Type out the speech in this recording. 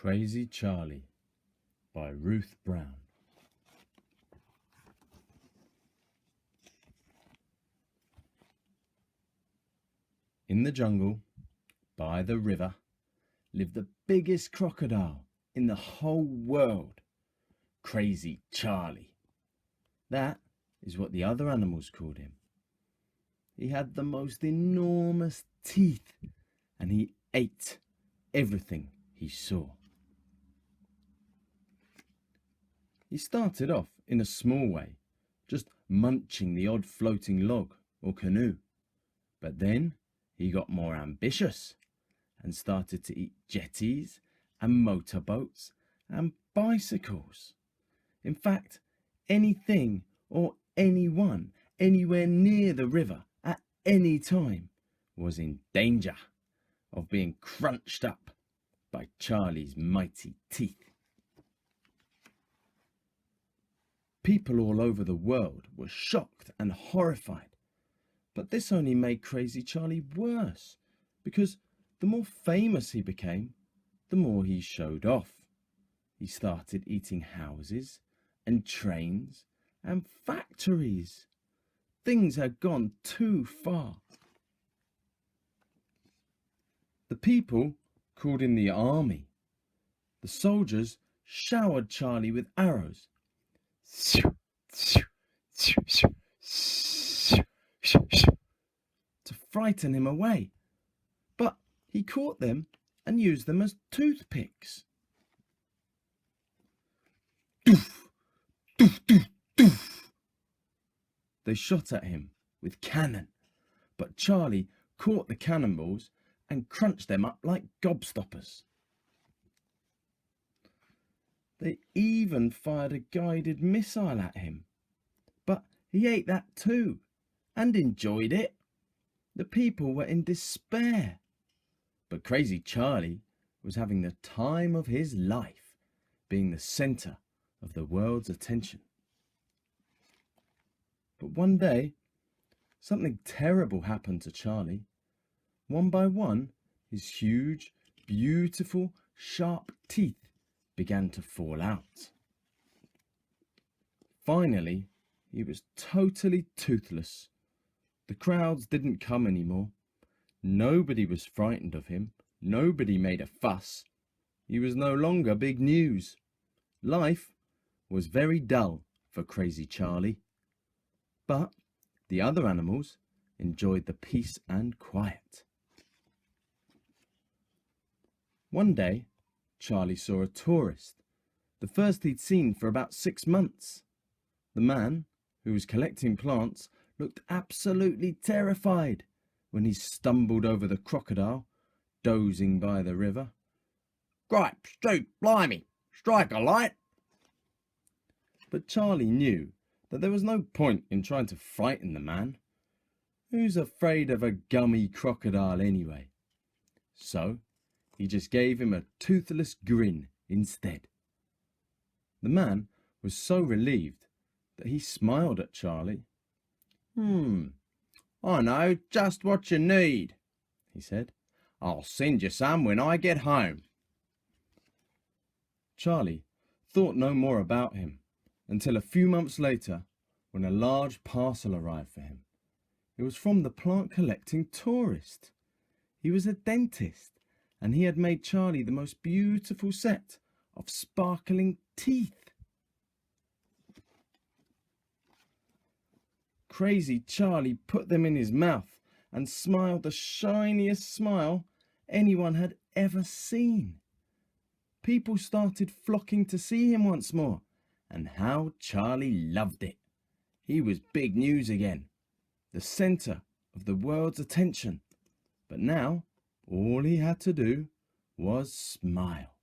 Crazy Charlie by Ruth Brown. In the jungle, by the river, lived the biggest crocodile in the whole world, Crazy Charlie. That is what the other animals called him. He had the most enormous teeth, and he ate everything he saw. He started off in a small way, just munching the odd floating log or canoe. But then he got more ambitious and started to eat jetties and motorboats and bicycles. In fact, anything or anyone anywhere near the river at any time was in danger of being crunched up by Charlie's mighty teeth. People all over the world were shocked and horrified, but this only made Crazy Charlie worse, because the more famous he became, the more he showed off. He started eating houses and trains and factories. Things had gone too far. The people called in the army. The soldiers showered Charlie with arrows to frighten him away, but he caught them and used them as toothpicks. Doof, doof, doof, doof. They shot at him with cannon, but Charlie caught the cannonballs and crunched them up like gobstoppers. They even fired a guided missile at him, but he ate that too and enjoyed it. The people were in despair, but Crazy Charlie was having the time of his life, being the centre of the world's attention. But one day, something terrible happened to Charlie. One by one, his huge, beautiful, sharp teeth began to fall out. Finally, he was totally toothless. The crowds didn't come anymore. Nobody was frightened of him. Nobody made a fuss. He was no longer big news. Life was very dull for Crazy Charlie. But the other animals enjoyed the peace and quiet. One day, Charlie saw a tourist, the first he'd seen for about 6 months. The man, who was collecting plants, looked absolutely terrified when he stumbled over the crocodile, dozing by the river. "Gripes, stoop, blimey, strike a light!" But Charlie knew that there was no point in trying to frighten the man. Who's afraid of a gummy crocodile anyway? So he just gave him a toothless grin instead. The man was so relieved that he smiled at Charlie. I know just what you need," he said. "I'll send you some when I get home." Charlie thought no more about him until a few months later, when a large parcel arrived for him. It was from the plant collecting tourist. He was a dentist, and he had made Charlie the most beautiful set of sparkling teeth. Crazy Charlie put them in his mouth and smiled the shiniest smile anyone had ever seen. People started flocking to see him once more, and how Charlie loved it. He was big news again, the centre of the world's attention. But now all he had to do was smile.